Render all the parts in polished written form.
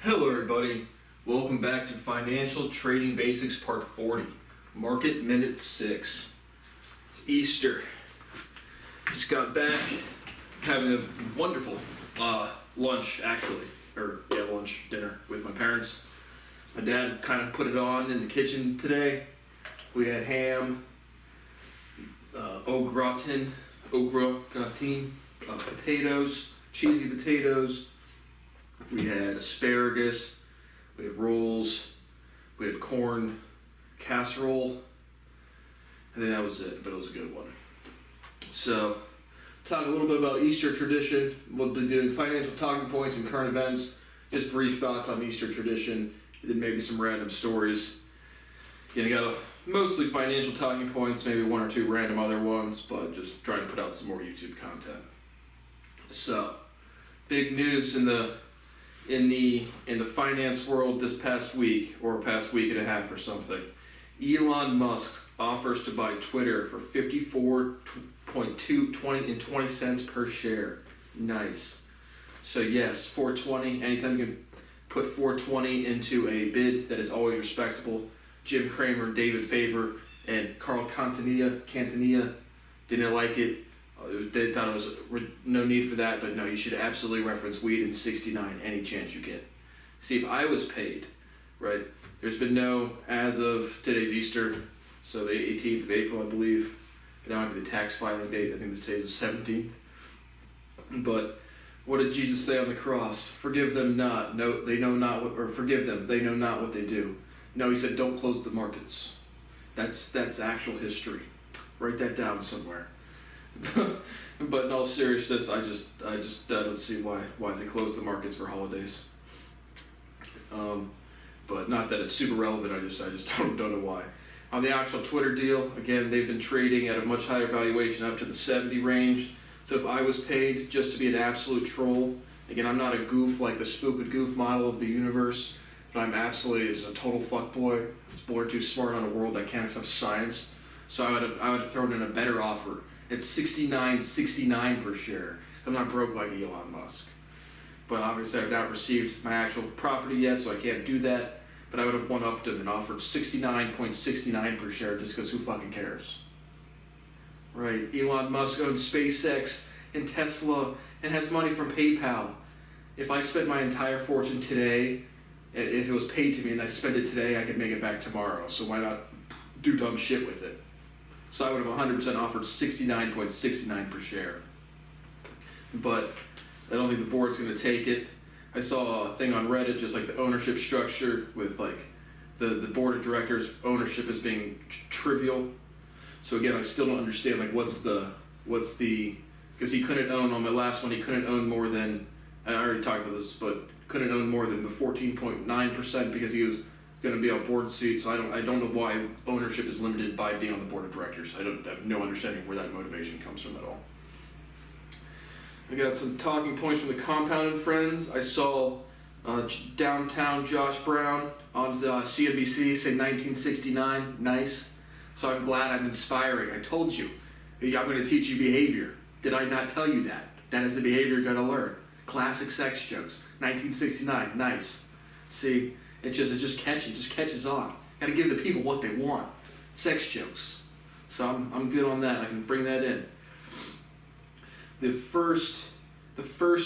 Hello everybody, welcome back to Financial Trading Basics Part 40, Market Minute 6. It's Easter. Just got back, having a wonderful lunch actually, dinner with my parents. My dad kind of put it on in the kitchen today. We had ham, au gratin, potatoes, cheesy potatoes. We had asparagus, we had rolls, we had corn casserole. I think that was it, but it was a good one. So, talk a little bit about Easter tradition. We'll be doing financial talking points and current events, just brief thoughts on Easter tradition, and then maybe some random stories. Again, I got mostly financial talking points, maybe one or two random other ones, but just trying to put out some more YouTube content. So, big news in the finance world this past week, or past week and a half or something. Elon Musk offers to buy Twitter for $54.20 per share. Nice. So yes, 420. Anytime you can put 420 into a bid, that is always respectable. Jim Cramer, David Favor, and Carl Cantanilla didn't like it. They thought it was no need for that, but no, you should absolutely reference weed in 69 any chance you get. See, if I was paid, right, there's been no, as of today's Easter, so the 18th of April, I believe, now to the tax filing date, I think today's the 17th. But what did Jesus say on the cross? Forgive them not, no, they know not what, or forgive them, they know not what they do. No, he said, don't close the markets. That's actual history. Write that down somewhere. But in all seriousness, I don't see why they close the markets for holidays. But not that it's super relevant. I just don't know why. On the actual Twitter deal, again, they've been trading at a much higher valuation, up to the 70 range. So if I was paid just to be an absolute troll, again, I'm not a goof like the spook and goof model of the universe, but I'm absolutely just a total fuckboy. I was born too smart on a world that can't accept science. So I would have thrown in a better offer. It's $69.69 per share. I'm not broke like Elon Musk. But obviously I've not received my actual property yet, so I can't do that. But I would have one-upped him and offered $69.69 per share just because who fucking cares? Right, Elon Musk owns SpaceX and Tesla and has money from PayPal. If I spent my entire fortune today, if it was paid to me and I spent it today, I could make it back tomorrow. So why not do dumb shit with it? So I would have 100% offered $69.69 per share. But I don't think the board's going to take it. I saw a thing on Reddit, just like the ownership structure with like the board of directors ownership as being trivial. So again, I still don't understand like what's the because he couldn't own on my last one. He couldn't own more than, I already talked about this, but couldn't own more than the 14.9% because he was going to be on board seat. So I don't know why ownership is limited by being on the board of directors. I have no understanding where that motivation comes from at all. I got some talking points from the Compound and Friends. I saw downtown Josh Brown on the CNBC say 1969. Nice. So I'm glad I'm inspiring. I told you. I'm going to teach you behavior. Did I not tell you that? That is the behavior you're going to learn. Classic sex jokes. 1969. Nice. See, it just catches on. Got to give the people what they want. Sex jokes. So I'm good on that. I can bring that in. The first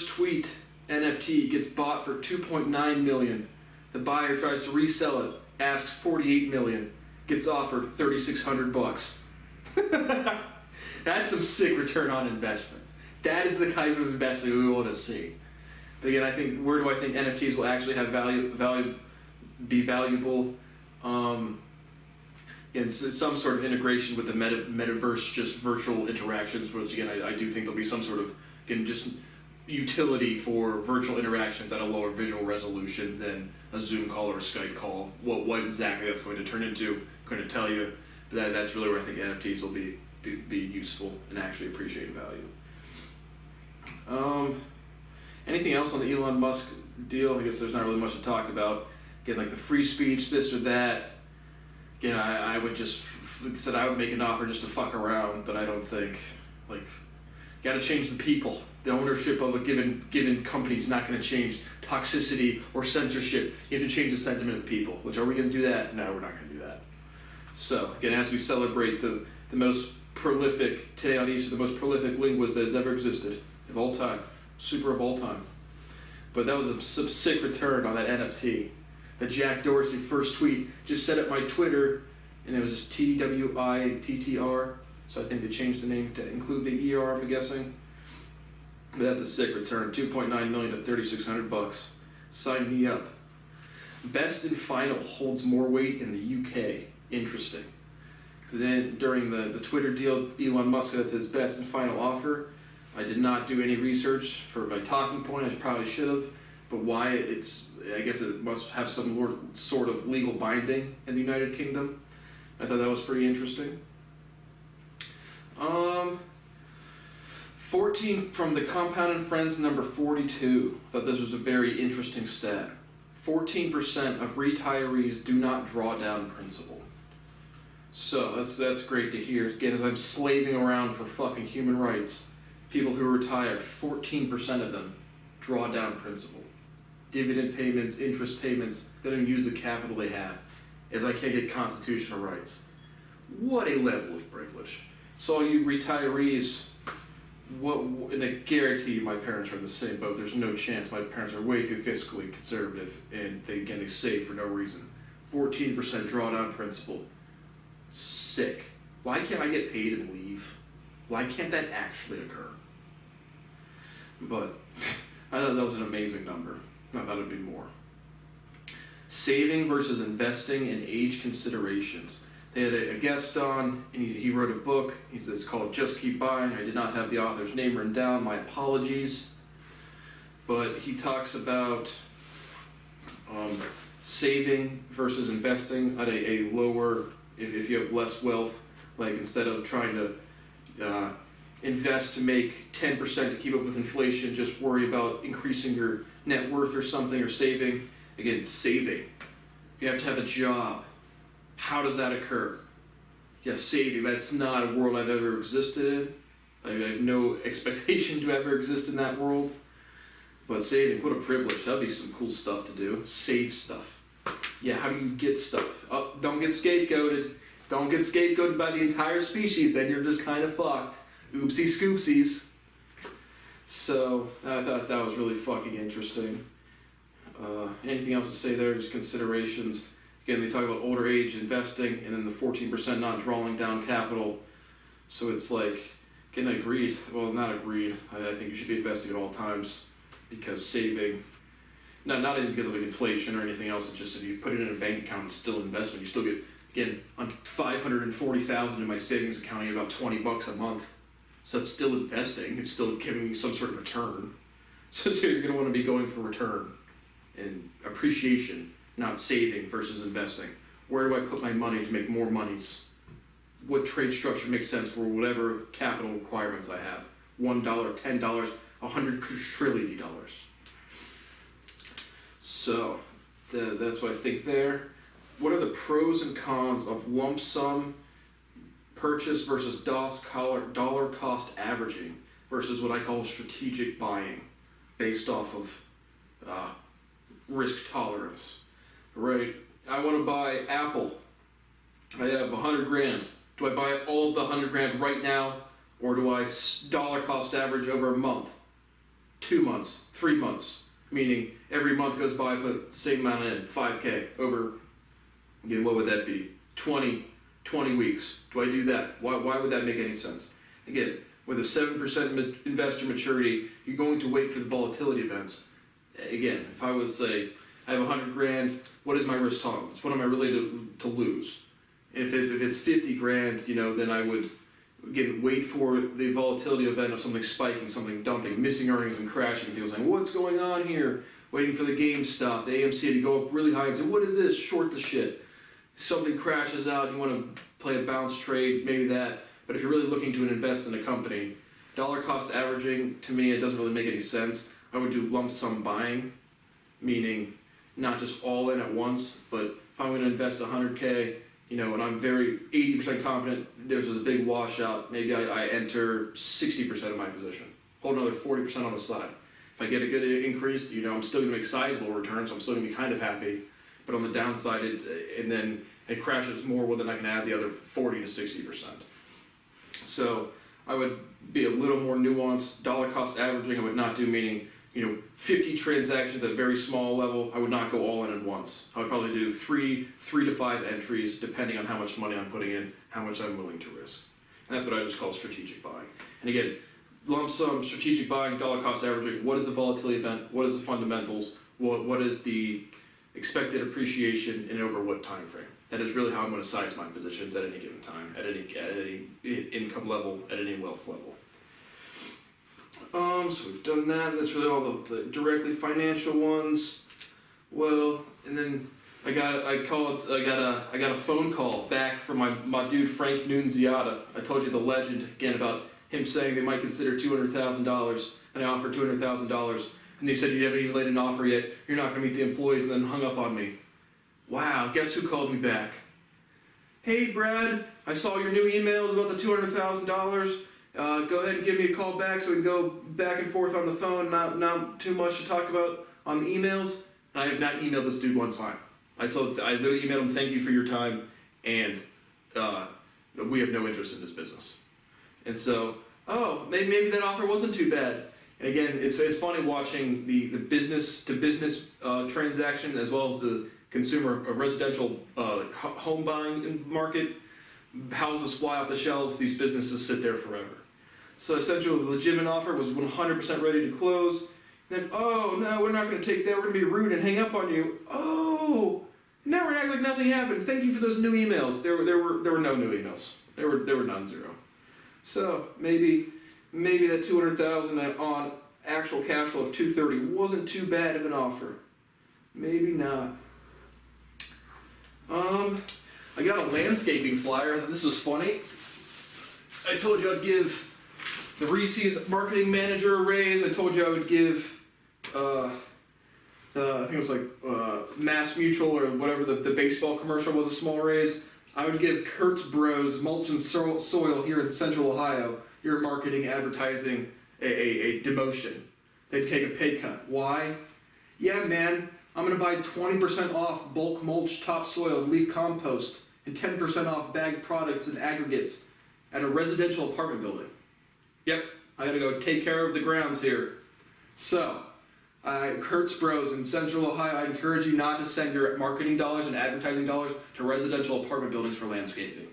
tweet NFT gets bought for $2.9 million. The buyer tries to resell it, asks $48 million, gets offered $3,600. That's some sick return on investment. That is the kind of investment we want to see. But again, I think where do I think NFTs will actually have be valuable? And some sort of integration with the metaverse, just virtual interactions, which again, I do think there'll be some sort of, again, just utility for virtual interactions at a lower visual resolution than a Zoom call or a Skype call. What exactly that's going to turn into, couldn't tell you, but that's really where I think NFTs will be useful and actually appreciate value. Anything else on the Elon Musk deal? I guess there's not really much to talk about. Again, like the free speech, this or that. Again, I would just said I would make an offer just to fuck around, but I don't think, like, Got to change the people. The ownership of a given company is not going to change toxicity or censorship. You have to change the sentiment of the people. Which, are we going to do that? No, we're not going to do that. So, again, as we celebrate the most prolific, today on Easter, the most prolific linguist that has ever existed of all time. Super of all time. But that was a sick return on that NFT. The Jack Dorsey first tweet just set up my Twitter, and it was just TWITTR. So I think they changed the name to include the ER, I'm guessing. But that's a sick return. $2.9 million to $3,600. Sign me up. Best and final holds more weight in the UK. Interesting. Because then during the Twitter deal, Elon Musk had his best and final offer. I did not do any research for my talking point. I probably should have. But why I guess it must have some sort of legal binding in the United Kingdom. I thought that was pretty interesting. 14 from the Compound and Friends number 42. I thought this was a very interesting stat. 14% of retirees do not draw down principal. So that's great to hear. Again, as I'm slaving around for fucking human rights, people who are retired, 14% of them draw down principal. Dividend payments, interest payments, they don't use the capital they have, as I can't get constitutional rights. What a level of privilege. So all you retirees, and I guarantee you my parents are in the same boat. There's no chance. My parents are way too fiscally conservative, and they save for no reason. 14% drawdown principal. Sick. Why can't I get paid and leave? Why can't that actually occur? But I thought that was an amazing number. I thought it'd be more. Saving versus investing and age considerations. They had a guest on, and he wrote a book. It's called Just Keep Buying. I did not have the author's name written down. My apologies. But he talks about saving versus investing at a lower, if you have less wealth, like instead of trying to invest to make 10% to keep up with inflation, just worry about increasing your net worth or something, or saving. Again, saving. You have to have a job. How does that occur? Yes, saving. That's not a world I've ever existed in. I have no expectation to ever exist in that world. But saving, what a privilege. That'd be some cool stuff to do. Save stuff. Yeah, how do you get stuff? Oh, don't get scapegoated. Don't get scapegoated by the entire species, then you're just kind of fucked. Oopsie scoopsies. So, I thought that was really fucking interesting. Anything else to say there? Just considerations. Again, they talk about older age investing, and then the 14% not drawing down capital. So it's like, getting agreed. Well, not agreed. I think you should be investing at all times, because saving, not even because of like inflation or anything else. It's just if you put it in a bank account, it's still an investment. You still get, again, on $540,000 in my savings account, I get about $20 a month. So that's still investing. It's still giving me some sort of return. So you're going to want to be going for return and appreciation, not saving versus investing. Where do I put my money to make more monies? What trade structure makes sense for whatever capital requirements I have? $1, $10, $100 trillion. So that's what I think there. What are the pros and cons of lump sum purchase versus dollar cost averaging versus what I call strategic buying based off of risk tolerance? Right, I want to buy Apple. I have $100,000. Do I buy all of the $100,000 right now, or do I dollar cost average over a month, 2 months, 3 months? Meaning every month goes by, I put the same amount in, $5,000 over. Again, what would that be? 20 weeks. Do I do that? Why would that make any sense? Again, with a 7% investor maturity, you're going to wait for the volatility events. Again, if I was say, I have $100,000, what is my risk tolerance? What am I really to lose? If it's $50,000, then I would again wait for the volatility event of something spiking, something dumping, missing earnings and crashing, and people saying, what's going on here? Waiting for the GameStop, the AMC to go up really high and say, what is this? Short the shit. Something crashes out, you want to play a bounce trade, maybe that. But if you're really looking to invest in a company, dollar cost averaging, to me, it doesn't really make any sense. I would do lump sum buying, meaning not just all in at once, but if I'm going to invest $100,000, and I'm very 80% confident there's a big washout, maybe I enter 60% of my position, hold another 40% on the side. If I get a good increase, I'm still going to make sizable returns, so I'm still going to be kind of happy. But on the downside, and then it crashes more, well, then I can add the other 40 to 60%. So I would be a little more nuanced. Dollar cost averaging I would not do, meaning 50 transactions at a very small level. I would not go all in at once. I would probably do three to five entries, depending on how much money I'm putting in, how much I'm willing to risk. And that's what I just call strategic buying. And again, lump sum, strategic buying, dollar cost averaging. What is the volatility event? What is the fundamentals? What is the expected appreciation and over what time frame? That is really how I'm going to size my positions at any given time, at any income level, at any wealth level. So we've done that. That's really all the directly financial ones. Well, and then I got a phone call back from my dude Frank Nunziata. I told you the legend again about him saying they might consider $200,000, and I offered $200,000, and they said you haven't even laid an offer yet. You're not going to meet the employees, and then hung up on me. Wow, guess who called me back? Hey Brad, I saw your new emails about the $200,000. Go ahead and give me a call back so we can go back and forth on the phone. Not too much to talk about on the emails. And I have not emailed this dude one time. I literally emailed him, thank you for your time, and we have no interest in this business. And so, maybe that offer wasn't too bad. And again, it's funny watching the business to business transaction as well as the consumer residential home buying market. Houses fly off the shelves, these businesses sit there forever. So essentially the legitimate offer was 100% ready to close. Then, oh no, we're not going to take that, we're going to be rude and hang up on you. Oh, now we're acting like nothing happened. Thank you for those new emails. There were no new emails. There were none, zero. So maybe that $200,000 on actual cash flow of $230 wasn't too bad of an offer. Maybe not. I got a landscaping flyer. This was funny. I told you I'd give the Reese's marketing manager a raise. I told you I would give, I think it was like Mass Mutual or whatever the baseball commercial was, a small raise. I would give Kurt's Bros Mulch and Soil here in Central Ohio, your marketing, advertising, a demotion. They'd take a pay cut. Why? Yeah, man, I'm going to buy 20% off bulk mulch, topsoil, and leaf compost, and 10% off bagged products and aggregates at a residential apartment building. Yep, I got to go take care of the grounds here. So, Kurt's Bros in Central Ohio, I encourage you not to send your marketing dollars and advertising dollars to residential apartment buildings for landscaping.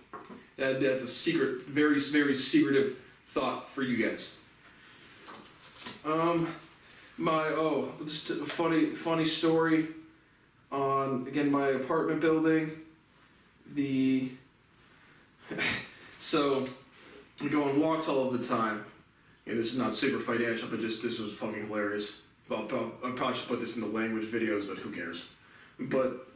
That's a secret, very, very secretive thought for you guys. Just a funny story on, again, my apartment building. So I'm going walks all of the time. And this is not super financial, but just this was fucking hilarious. I probably should put this in the language videos, but who cares? But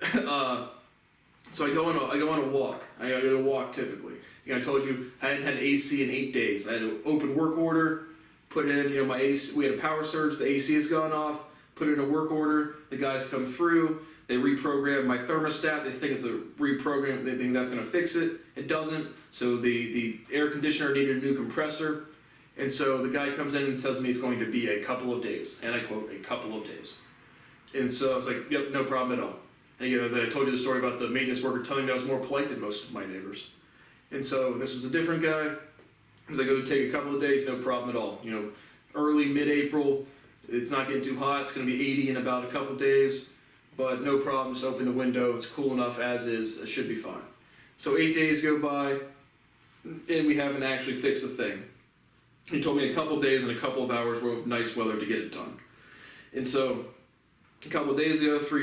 so I go on a walk. I go on a walk typically. I told you I hadn't had AC in 8 days. I had an open work order. Put in, my AC, we had a power surge, the AC has gone off, put in a work order, the guys come through, they reprogram my thermostat, they think it's a reprogram, they think that's going to fix it, it doesn't, so the air conditioner needed a new compressor, and so the guy comes in and tells me it's going to be a couple of days, and I quote, a couple of days. And so I was like, yep, no problem at all. And again, as I told you the story about the maintenance worker telling me I was more polite than most of my neighbors. And so this was a different guy. As I go to take a couple of days, no problem at all. Early, mid-April, it's not getting too hot. It's going to be 80 in about a couple of days, but no problem. Just open the window. It's cool enough as is. It should be fine. So 8 days go by, and we haven't actually fixed the thing. He told me a couple of days and a couple of hours worth of nice weather to get it done. And so a couple of days ago, 4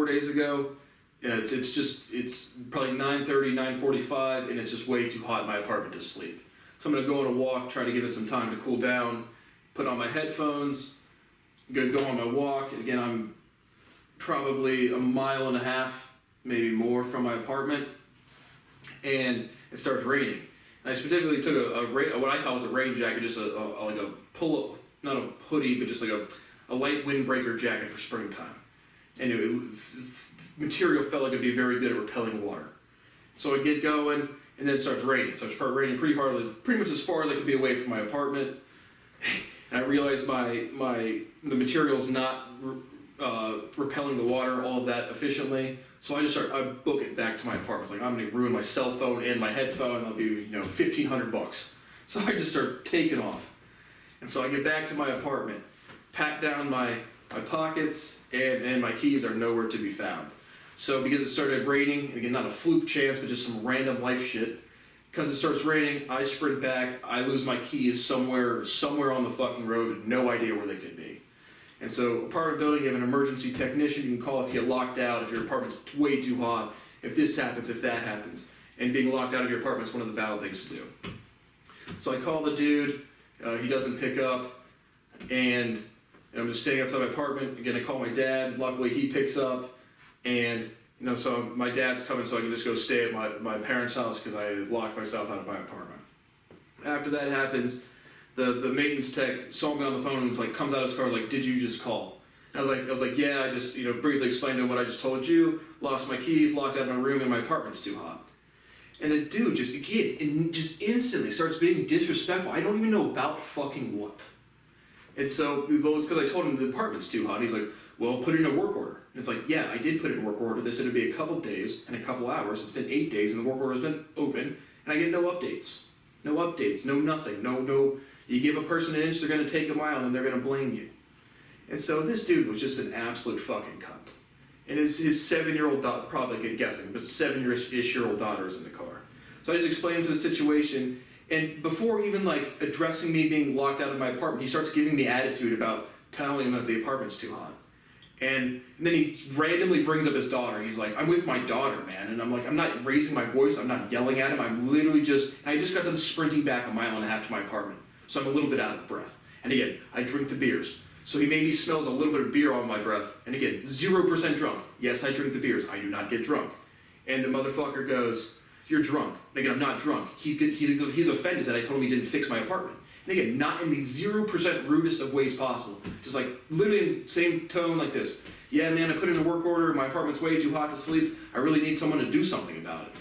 days ago, it's probably 9:30, 9:45, and it's just way too hot in my apartment to sleep. So I'm going to go on a walk, try to give it some time to cool down, put on my headphones, go on my walk. Again, I'm probably a mile and a half, maybe more from my apartment, and it starts raining. And I specifically took what I thought was a rain jacket, just like a pull-up, not a hoodie, but just like a light windbreaker jacket for springtime. and material felt like it'd be very good at repelling water. So I get going, and then it starts raining. So it starts raining pretty hard, pretty much as far as I could be away from my apartment. And I realized the material's not repelling the water all that efficiently. So I book it back to my apartment. It's like, I'm gonna ruin my cell phone and my headphone, that'll be, $1,500. So I just start taking off. And so I get back to my apartment, pack down my pockets, and my keys are nowhere to be found. So because it started raining, and again, not a fluke chance, but just some random life shit, because it starts raining, I sprint back, I lose my keys somewhere on the fucking road, no idea where they could be. And so, apartment building, you have an emergency technician you can call if you get locked out, if your apartment's way too hot, if this happens, if that happens. And being locked out of your apartment is one of the valid things to do. So I call the dude, he doesn't pick up, and I'm just staying outside my apartment. Again, I call my dad, luckily he picks up, and so my dad's coming, so I can just go stay at my parents' house because I locked myself out of my apartment. After that happens, the maintenance tech saw me on the phone and comes out of his car, like, did you just call? And I was like, yeah, I just, briefly explained to him what I just told you, lost my keys, locked out of my room, and my apartment's too hot. And the dude just instantly starts being disrespectful. I don't even know about fucking what. And so, well, it's because I told him the apartment's too hot. He's like, well, put it in a work order. And it's like, yeah, I did put it in work order. They said it'd be a couple days and a couple hours. It's been 8 days and the work order's been open, and I get no updates. No updates, no nothing, no. You give a person an inch, they're gonna take a mile, and they're gonna blame you. And so this dude was just an absolute fucking cunt. And his 7-year-old daughter, probably guessing, but 7-ish-year-old daughter is in the car. So I just explained him to the situation, and before even addressing me being locked out of my apartment, he starts giving me attitude about telling him that the apartment's too hot. And then he randomly brings up his daughter. He's like, I'm with my daughter, man. And I'm like, I'm not raising my voice, I'm not yelling at him, I'm literally I just got done sprinting back 1.5 miles to my apartment. So I'm a little bit out of breath. And again, I drink the beers. So he maybe smells a little bit of beer on my breath. And again, 0% drunk. Yes, I drink the beers. I do not get drunk. And the motherfucker goes, you're drunk. And again, I'm not drunk. He's offended that I told him he didn't fix my apartment. And again, not in the 0% rudest of ways possible. Just literally in the same tone like this. Yeah, man, I put in a work order. My apartment's way too hot to sleep. I really need someone to do something about it.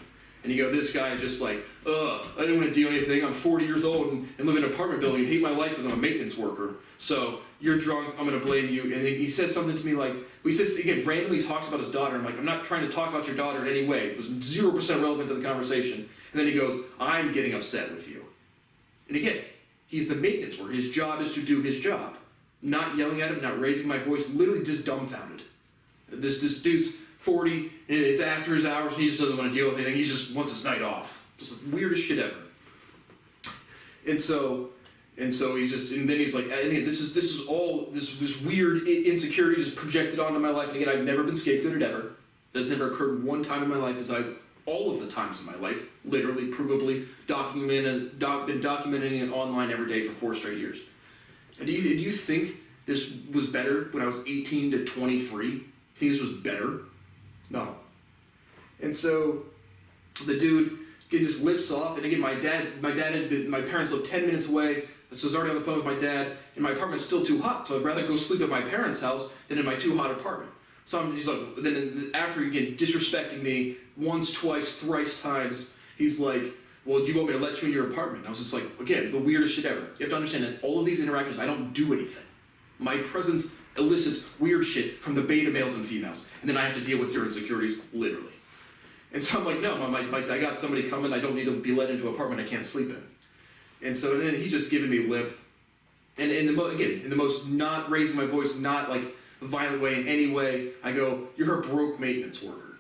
And you go, this guy's just like, I didn't want to do anything. I'm 40 years old and live in an apartment building and hate my life because I'm a maintenance worker. So you're drunk, I'm going to blame you. And he says something to me he says, again, randomly talks about his daughter. I'm like, I'm not trying to talk about your daughter in any way. It was 0% relevant to the conversation. And then he goes, I'm getting upset with you. And again, he's the maintenance worker. His job is to do his job. Not yelling at him, not raising my voice, literally just dumbfounded. This dude's 40, it's after his hours, and he just doesn't want to deal with anything. He just wants his night off. Just the weirdest shit ever. And so he's just, and then he's like, I think this is all this weird insecurity just projected onto my life. And again, I've never been scapegoated ever. It has never occurred one time in my life besides all of the times in my life, literally, provably, been documenting it online every day for 4 straight years. And do you think this was better when I was 18 to 23? You think this was better? No. And so the dude just lips off, and again, my parents lived 10 minutes away, so I was already on the phone with my dad, and my apartment's still too hot, so I'd rather go sleep at my parents' house than in my too hot apartment. So he's like, then after again disrespecting me once, twice, thrice times, he's like, well, do you want me to let you in your apartment? And I was just like, again, the weirdest shit ever. You have to understand that all of these interactions, I don't do anything. My presence elicits weird shit from the beta males and females, and then I have to deal with your insecurities, literally. And so I'm like, no, I got somebody coming, I don't need to be let into an apartment I can't sleep in. And so then he's just giving me lip. And in the most not raising my voice, not a violent way in any way, I go, you're a broke maintenance worker.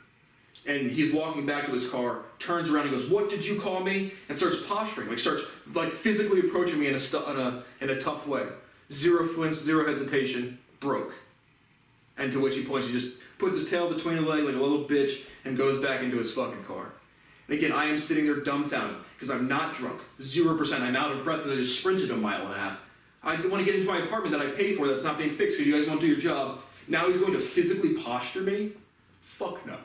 And he's walking back to his car, turns around and goes, what did you call me? And starts posturing, starts physically approaching me in a tough way. Zero flinch, zero hesitation, broke. And to which he points, he just puts his tail between his legs like a little bitch and goes back into his fucking car. And again, I am sitting there dumbfounded because I'm not drunk. 0%. I'm out of breath because I just sprinted 1.5 miles. I want to get into my apartment that I paid for that's not being fixed because you guys won't do your job. Now he's going to physically posture me? Fuck no.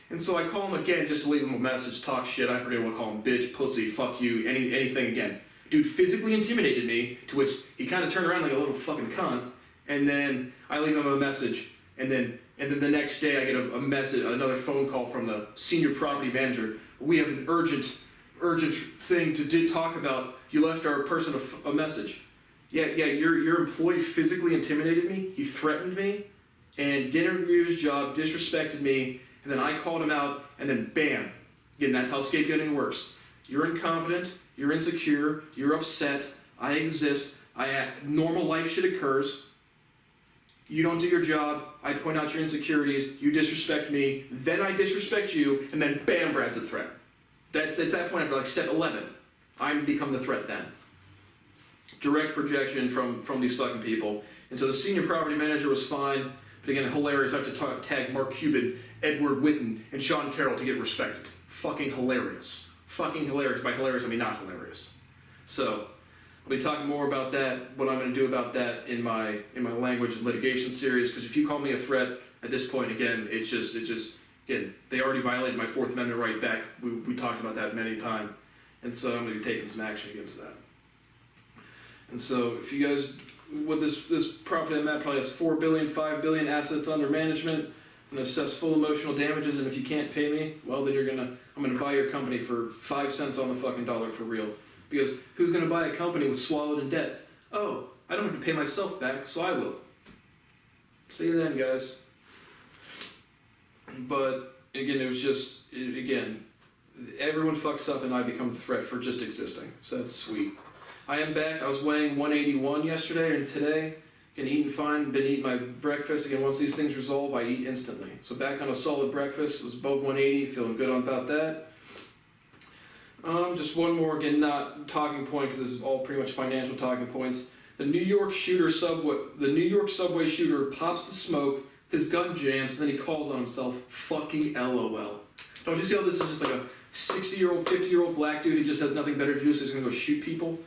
And so I call him again just to leave him a message, talk shit. I forget what to call him, bitch, pussy, fuck you, anything again. Dude physically intimidated me, to which he kind of turned around like a little fucking cunt. And then I leave him a message, And then the next day I get a message, another phone call from the senior property manager. We have an urgent thing to talk about. You left our person a message. Yeah, your employee physically intimidated me. He threatened me and didn't do his job, disrespected me, and then I called him out, and then bam. Again, that's how scapegoating works. You're incompetent, you're insecure, you're upset, I exist, normal life shit occurs. You don't do your job, I point out your insecurities, you disrespect me, then I disrespect you, and then bam, Brad's a threat. That's that point after like step 11. I become the threat then. Direct projection from these fucking people. And so the senior property manager was fine, but again, hilarious. I have to tag Mark Cuban, Edward Witten, and Sean Carroll to get respected. Fucking hilarious. Fucking hilarious. By hilarious, I mean not hilarious. So I'll be talking more about that, what I'm going to do about that in my language and litigation series, because if you call me a threat at this point, again, it just again, they already violated my Fourth Amendment right back. We talked about that many times. And so I'm going to be taking some action against that. And so if you guys, with this property I'm at probably has 4 billion, 5 billion assets under management, I'm going to assess full emotional damages, and if you can't pay me, well then I'm going to buy your company for 5 cents on the fucking dollar for real. Because who's going to buy a company with swallowed in debt? Oh, I don't have to pay myself back, so I will. See you then, guys. But again, it was just, everyone fucks up and I become a threat for just existing. So that's sweet. I am back. I was weighing 181 yesterday and today. Again, eating fine. Been eating my breakfast. Again, once these things resolve, I eat instantly. So back on a solid breakfast. Was above 180. Feeling good about that. Just one more, again, not talking point because this is all pretty much financial talking points. The New York subway shooter pops the smoke, his gun jams, and then he calls on himself, fucking LOL. Don't you see how this is just like a 60-year-old, 50-year-old black dude who just has nothing better to do, so he's gonna go shoot people?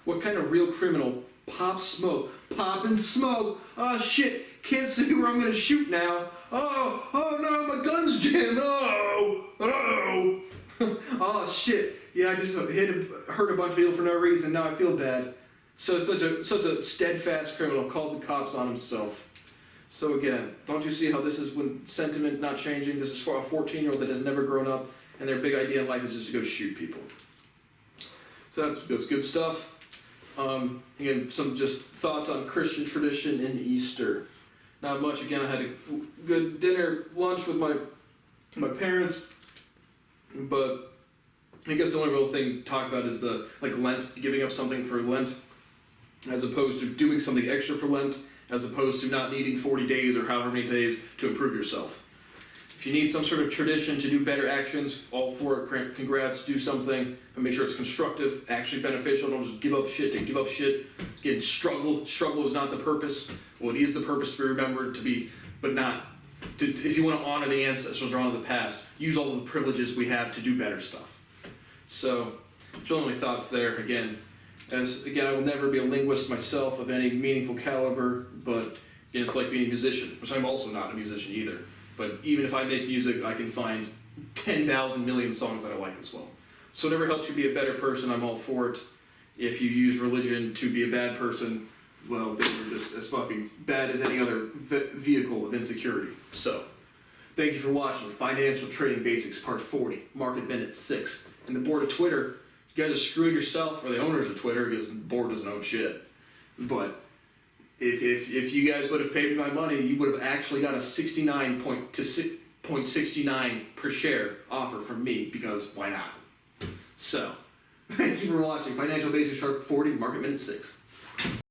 What kind of real criminal pops smoke? Popping smoke! Oh shit, can't see where I'm gonna shoot now. Oh no, my gun's jammed, oh! Oh shit, yeah, I just hurt a bunch of people for no reason, now I feel bad. So such a steadfast criminal calls the cops on himself. So again, don't you see how this is when sentiment not changing? This is for a 14-year-old that has never grown up, and their big idea in life is just to go shoot people. So that's good stuff. Again, some just thoughts on Christian tradition and Easter. Not much. Again, I had a good lunch with my parents, but I guess the only real thing to talk about is the Lent, giving up something for Lent, as opposed to doing something extra for Lent, as opposed to not needing 40 days or however many days to improve yourself. If you need some sort of tradition to do better actions, all for it, congrats, do something, but make sure it's constructive, actually beneficial. Don't just give up shit to give up shit. Again, struggle is not the purpose. Well, it is the purpose to be remembered, but not. If you want to honor the ancestors or honor the past, use all of the privileges we have to do better stuff. So, just only thoughts there. Again, I will never be a linguist myself of any meaningful caliber, but again, it's like being a musician, which I'm also not a musician either. But even if I make music, I can find 10,000 million songs that I like as well. So whatever helps you be a better person, I'm all for it. If you use religion to be a bad person, well, then you're just as fucking bad as any other vehicle of insecurity. So, thank you for watching Financial Trading Basics Part 40, Market Minute 6. And the board of Twitter, you guys are screwing yourself, or the owners of Twitter, because the board doesn't own shit. But if you guys would have paid me my money, you would have actually got a 69.69 per share offer from me, because why not? So, thank you for watching Financial Basics Part 40, Market Minute 6.